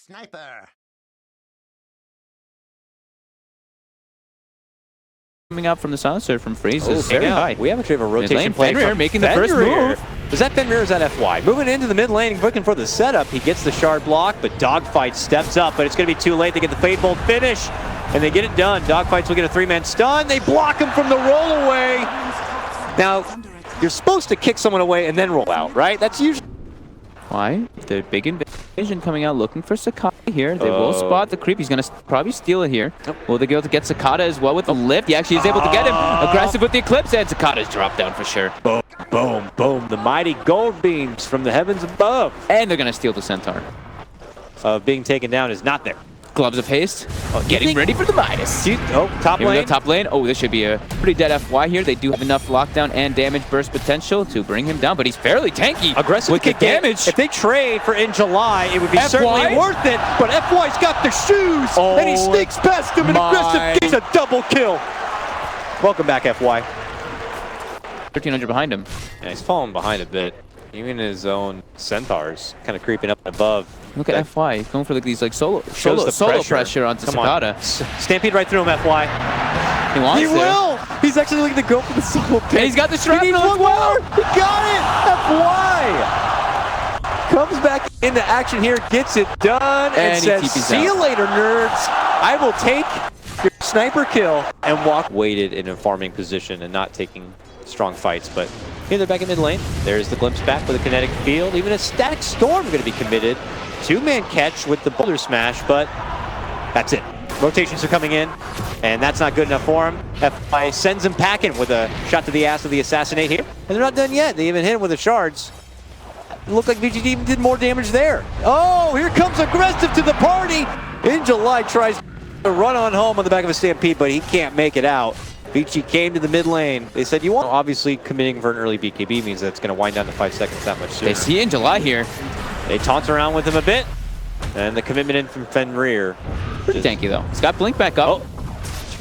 Sniper. Coming out from the silencer from Freeze is very high. We actually have a rotation play Fenrir from making the first move. Was that Fenrir or is that FY? Moving into the mid lane, looking for the setup. He gets the shard block, but Dogfight steps up, but it's going to be too late. They get the Fade Bolt finish, and they get it done. Dogfights will get a 3-man stun. They block him from the roll away. Now, you're supposed to kick someone away and then roll out, right? That's usually... Why? The big invasion coming out looking for Sakata here. They will spot the creep. He's going to probably steal it here. Will they be able to get Sakata as well with the lift? He actually is able to get him. Aggressive with the Eclipse, and Sakata's dropped down for sure. Boom, boom, boom. The mighty gold beams from the heavens above. And they're going to steal the Centaur. Being taken down is not there. Gloves of Haste. Getting ready for the Midas. Top Here we lane. go, top lane. Oh, this should be a pretty dead FY here. They do have enough lockdown and damage burst potential to bring him down, but he's fairly tanky. Aggressive with the damage. If they trade for in July, it would be certainly worth it, but FY's got the shoes, and he sneaks past him, and Aggressive gets a double kill. Welcome back, FY. 1300 behind him. Yeah, he's falling behind a bit. Even his own Centaurs kind of creeping up above. Look at FY. He's going for like these solo pressure onto Come Sakata. On. Stampede right through him, FY. He wants He will! He's actually looking to go for the solo pick. And he's got the shrapnel as well. He got it! FY! Comes back into action here, gets it done, and says, see you later, nerds. I will take your sniper kill and walk. Waited in a farming position and not taking strong fights, but here they're back in mid lane. There's the glimpse back with a kinetic field. Even a static storm going to be committed. 2-man catch with the boulder smash, but that's it. Rotations are coming in, and that's not good enough for him. FY sends him packing with a shot to the ass of the assassinate here, and they're not done yet. They even hit him with the shards. It looked like VGJ even did more damage there. Oh, here comes Aggressive to the party. In July tries to run on home on the back of a Stampede, but he can't make it out. VG came to the mid lane. They said, you want, obviously committing for an early BKB means that it's going to wind down to 5 seconds that much sooner. They see in July here. They taunt around with him a bit, and the commitment in from Fenrir. Pretty tanky though. He's got Blink back up.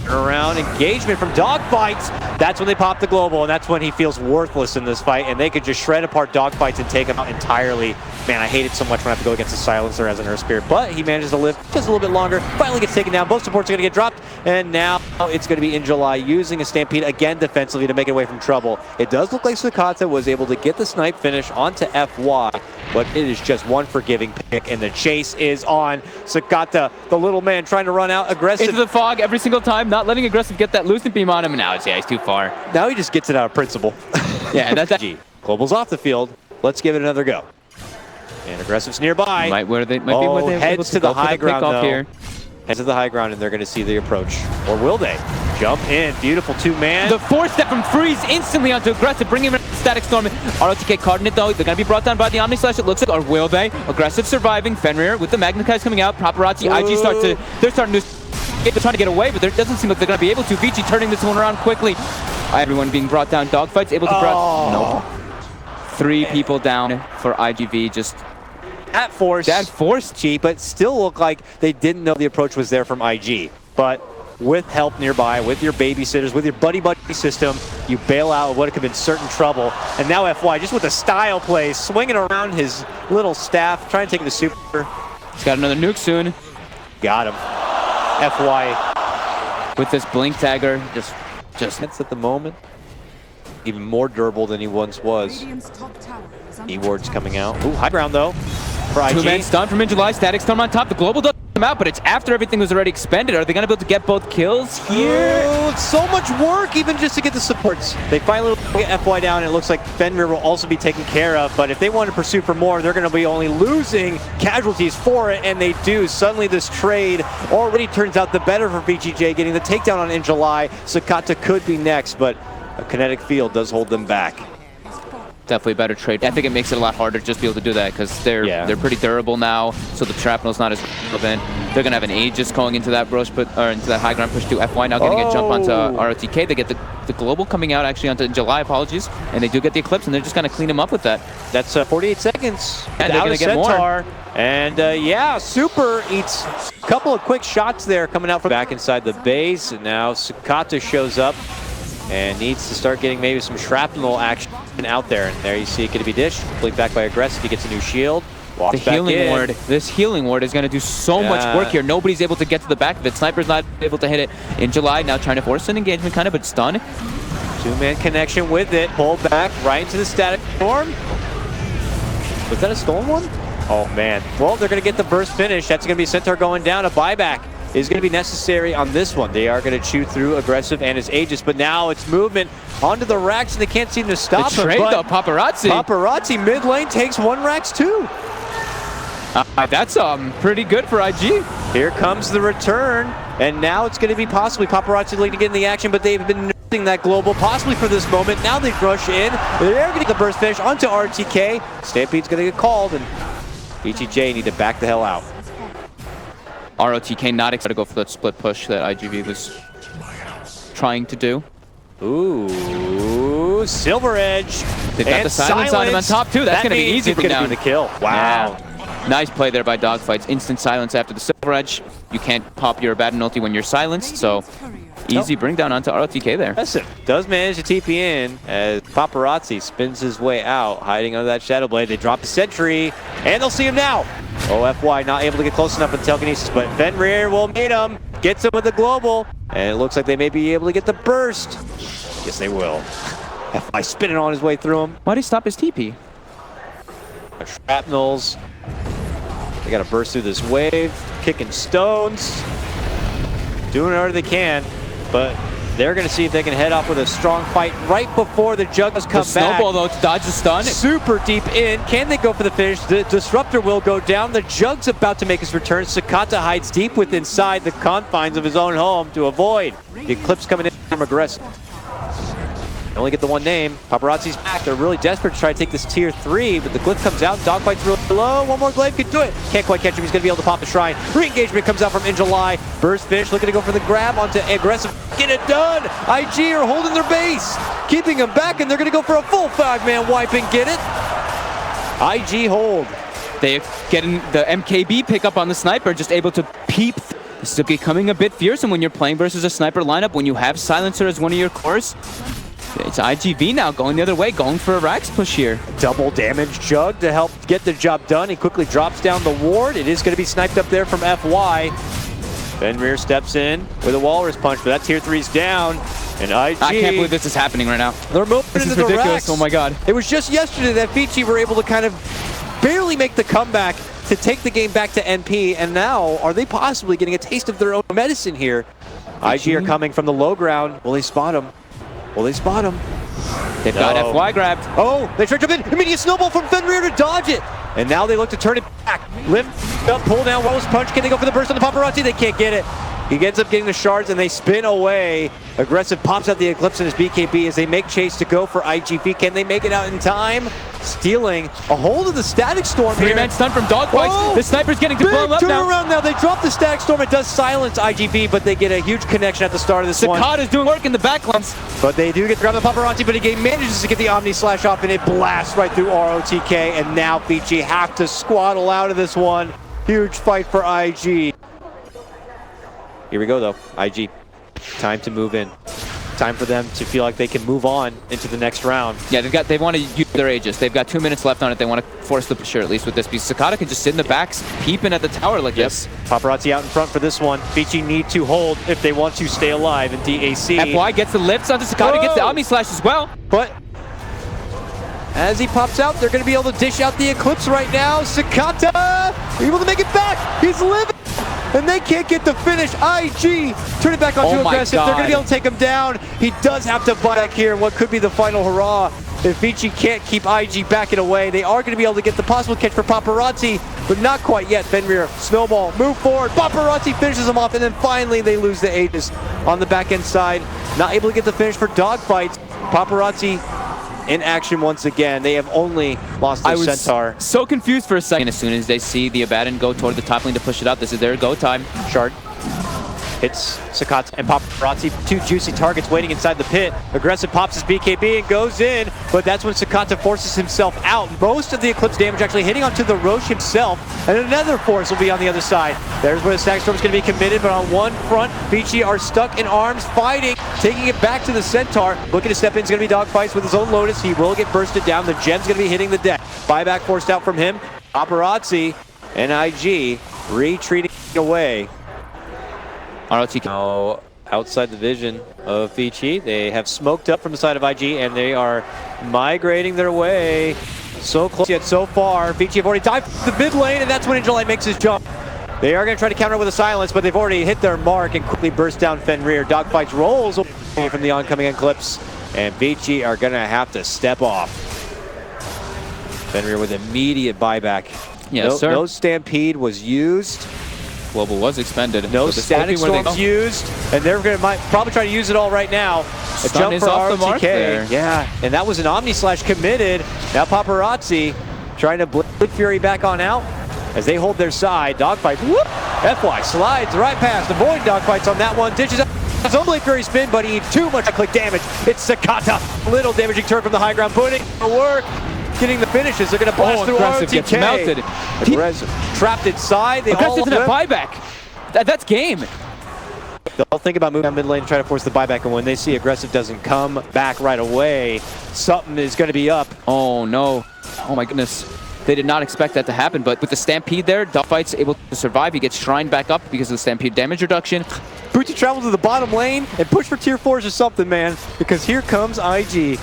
Turn around engagement from Dogfights. That's when they pop the global, and that's when he feels worthless in this fight, and they could just shred apart Dogfights and take him out entirely. Man, I hate it so much when I have to go against a Silencer as an Earth Spirit, but he manages to live just a little bit longer. Finally gets taken down. Both supports are going to get dropped, and now it's going to be in July using a Stampede again defensively to make it away from trouble. It does look like Sakata was able to get the snipe finish onto FY, but it is just one forgiving pick, and the chase is on. Sakata, the little man, trying to run out. Aggressive. Into the fog every single time, not letting Aggressive get that Lucent Beam on him, and now he's too far. Now he just gets it out of principle. Yeah, that's that. Global's off the field. Let's give it another go. And Aggressive's nearby. Might be where they heads to the high ground though. Here. Heads to the high ground, and they're going to see the approach. Or will they? Jump in. Beautiful 2-man. The 4-step from Freeze instantly onto Aggressive, bringing him in Static Storm. ROTK carding it though. They're going to be brought down by the Omni Slash, it looks like. Or will they? Aggressive surviving. Fenrir with the Magnetize coming out. Paparazzi, IG they're starting to... They're trying to get away, but it doesn't seem like they're going to be able to. VG turning this one around quickly. Everyone being brought down. Dogfights able to Nope. 3 people down for iG.V. Just at force. That force, G, but still look like they didn't know the approach was there from IG. But with help nearby, with your babysitters, with your buddy system, you bail out of what could have been certain trouble. And now FY just with a style play, swinging around his little staff, trying to take the super. He's got another nuke soon. Got him. FY with this blink tagger, just hits at the moment. Even more durable than he once was. E-Ward's coming out. Ooh, high ground though for IG. 2-man stun from in July. Static Storm on top. The global doesn't come out, but it's after everything was already expended. Are they going to be able to get both kills here? Oh, it's so much work even just to get the supports. They finally get FY down, and it looks like Fenrir will also be taken care of. But if they want to pursue for more, they're going to be only losing casualties for it, and they do. Suddenly this trade already turns out the better for VGJ, getting the takedown on in July. Sakata could be next, but a kinetic field does hold them back. Definitely a better trade. I think it makes it a lot harder to just be able to do that because they're pretty durable now, so the shrapnel's not as relevant. They're gonna have an Aegis going into that brush into that high ground push to FY. Now getting a jump onto ROTK. They get the global coming out actually onto July, apologies, and they do get the Eclipse, and they're just gonna clean him up with that. That's 48 seconds. And they're gonna get Centaur. more. And yeah, Super eats a couple of quick shots there coming out from back inside the base, and now Sakata shows up and needs to start getting maybe some shrapnel action out there. And there you see it going to be dished. Blink back by Aggressive. He gets a new shield. Walks The back healing in. ward. This healing ward is going to do so much work here. Nobody's able to get to the back of it. Sniper's not able to hit it in July. Now trying to force an engagement kind of, but stun. Two-man connection with it. Pull back right into the static storm. Was that a stolen one? Oh, man. Well, they're going to get the burst finish. That's going to be Centaur going down. A buyback is going to be necessary on this one. They are going to chew through Aggressive and his Aegis, but now it's movement onto the racks, and they can't seem to stop the him. trade, though, Paparazzi. Paparazzi mid lane takes one racks too. That's pretty good for IG. Here comes the return, and now it's going to be possibly Paparazzi looking to get in the action, but they've been nursing that global possibly for this moment. Now they rush in. They're going to get the burst finish onto RTK. Stampede's going to get called, and VGJ need to back the hell out. ROTK not excited to go for that split push that IGV was trying to do. Ooh, Silver Edge. They've got the silence on him on top too. That's going to be easy from down. The kill. Wow. Yeah. Nice play there by Dogfights. Instant silence after the Silver Edge. You can't pop your Abaddon ulti when you're silenced, so easy bring down onto ROTK there. Listen, does manage to TP in as Paparazzi spins his way out, hiding under that Shadow Blade. They drop the sentry, and they'll see him now. OFY not able to get close enough with telekinesis, but Fenrir will meet him, gets him with the global, and it looks like they may be able to get the burst. Yes, they will. FY spinning on his way through him. Why'd he stop his TP? Shrapnels. They got to burst through this wave, kicking stones, doing whatever they can, but they're going to see if they can head off with a strong fight right before the Juggers come back. Snowball, though, to dodge the stun. Super deep in. Can they go for the finish? The Disruptor will go down. The Jug's about to make his return. Sakata hides deep within inside the confines of his own home to avoid the Eclipse coming in from Aggressive. They only get the one name. Paparazzi's back. They're really desperate to try to take this tier 3, but the Glyph comes out. Dogfight's really low. One more Glaive could do it. Can't quite catch him. He's going to be able to pop the Shrine. Re-engagement comes out from In July. Burst finish, looking to go for the grab onto Aggressive. Get it done! IG are holding their base, keeping him back, and they're going to go for a full 5-man wipe and get it. IG hold. They're getting the MKB pickup on the Sniper, just able to peep. This is becoming a bit fearsome when you're playing versus a Sniper lineup, when you have Silencer as one of your cores. It's IGV now going the other way, going for a Rax push here. Double damage Jug to help get the job done. He quickly drops down the ward. It is going to be sniped up there from FY. Fenrir steps in with a Walrus Punch, but that tier 3's down. And IG... I can't believe this is happening right now. They're moving into the ridiculous. racks. Oh my god. It was just yesterday that Vici were able to kind of barely make the comeback to take the game back to NP, and now are they possibly getting a taste of their own medicine here? IG are coming from the low ground. Will they spot him? Will they spot him? They've got FY grabbed. Oh, they try to jump in. Immediate snowball from Fenrir to dodge it. And now they look to turn it back. Lift up, pull down, Walrus Punch. Can they go for the burst on the Paparazzi? They can't get it. He ends up getting the shards, and they spin away. Aggressive pops out the Eclipse in his BKB as they make chase to go for IGV. Can they make it out in time? Stealing a hold of the Static Storm here. 3-man stun from Dogfights. The Sniper's getting to blow him up now. Turnaround now. They drop the Static Storm. It does silence IGV, but they get a huge connection at the start of this one. Sakata's doing work in the backlines. But they do get to grab the Paparazzi, but he manages to get the Omni Slash off, and it blasts right through ROTK, and now Vici have to squaddle out of this one. Huge fight for IG. Here we go, though. IG, time to move in. Time for them to feel like they can move on into the next round. Yeah, they want to use their Aegis. They've got 2 minutes left on it. They want to force the push at least with this, because Sakata can just sit in the backs, peeping at the tower like this. Paparazzi out in front for this one. Vici need to hold if they want to stay alive in DAC. FY gets the lifts onto Sakata, gets the Omni Slash as well. But as he pops out, they're going to be able to dish out the Eclipse right now. Sakata able to make it back. He's living. And they can't get the finish. IG turn it back onto Aggressive. They're going to be able to take him down. He does have to buy back here in what could be the final hurrah. If Vici can't keep IG backing away, they are going to be able to get the possible catch for Paparazzi, but not quite yet. Fenrir, Snowball, move forward. Paparazzi finishes him off, and then finally they lose the Aegis on the back end side. Not able to get the finish for Dogfights. Paparazzi in action once again. They have only lost their Centaur. So confused for a second. As soon as they see the Abaddon go toward the top lane to push it out, this is their go time. Shard hits Sakata and Paparazzi. 2 juicy targets waiting inside the pit. Aggressive pops his BKB and goes in, but that's when Sakata forces himself out. Most of the Eclipse damage actually hitting onto the Roche himself, and another force will be on the other side. There's where the Static Storm is going to be committed, but on one front, Vici are stuck in arms, fighting, taking it back to the Centaur. Looking to step in is going to be Dogfights with his own Lotus. He will get bursted down. The gem's going to be hitting the deck. Buyback forced out from him. Paparazzi and IG retreating away. ROTK. Now, outside the vision of VGJ, they have smoked up from the side of IG, and they are migrating their way. So close yet so far. VGJ have already dived the mid lane, and that's when Angel makes his jump. They are going to try to counter with a silence, but they've already hit their mark and quickly burst down Fenrir. Dogfights rolls away from the oncoming Eclipse, and VGJ are going to have to step off. Fenrir with immediate buyback. Yes, sir. No Stampede was used. Global was expended. No so static storms used, and they're going to probably try to use it all right now. A Stun jump is for off the mark there. Yeah, and that was an Omni Slash committed. Now Paparazzi trying to blink Fury back on out as they hold their side. Dogfight, whoop! FY slides right past, avoid Dogfights on that one. Dishes up his own Blade Fury spin, but he needs too much click damage. It's Sakata, little damaging turn from the high ground, putting to work. Getting the finishes, they're going to blast through Aggressive ROTK. gets melted. Trapped inside. They Aggressive to the buyback. That's game. They'll think about moving down mid lane and try to force the buyback, and when they see Aggressive doesn't come back right away, something is going to be up. Oh no. Oh my goodness. They did not expect that to happen, but with the Stampede there, Dogfight's able to survive. He gets shrined back up because of the Stampede damage reduction. Booty travels to the bottom lane and push for tier 4s or something, man, because here comes IG.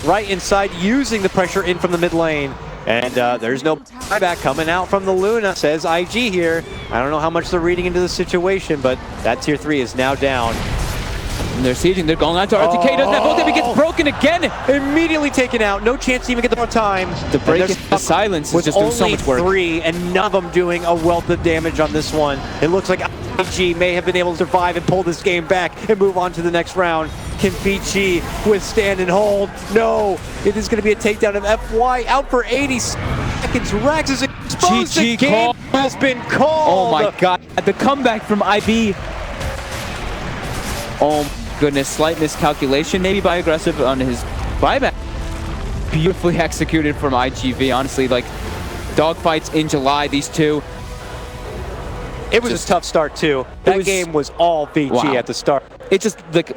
Right inside, using the pressure in from the mid lane. And there's no buyback coming out from the Luna, says IG here. I don't know how much they're reading into the situation, but that tier 3 is now down. And they're sieging, they're going on to RTK, doesn't have both, he gets broken again. Immediately taken out, no chance to even get the time. The break the silence is just doing so much work. 3, and none of them doing a wealth of damage on this one. It looks like IG may have been able to survive and pull this game back and move on to the next round. Can VGJ withstand and hold? No, it is going to be a takedown of FY out for 80 seconds. Rax is exposed. The game has been called. Oh my god, the comeback from IB. Oh goodness, slight miscalculation maybe by Aggressive on his buyback. Beautifully executed from iG.V. Honestly, like Dogfights in July, these two. It was a tough start too. That game was all VGJ at the start. It just like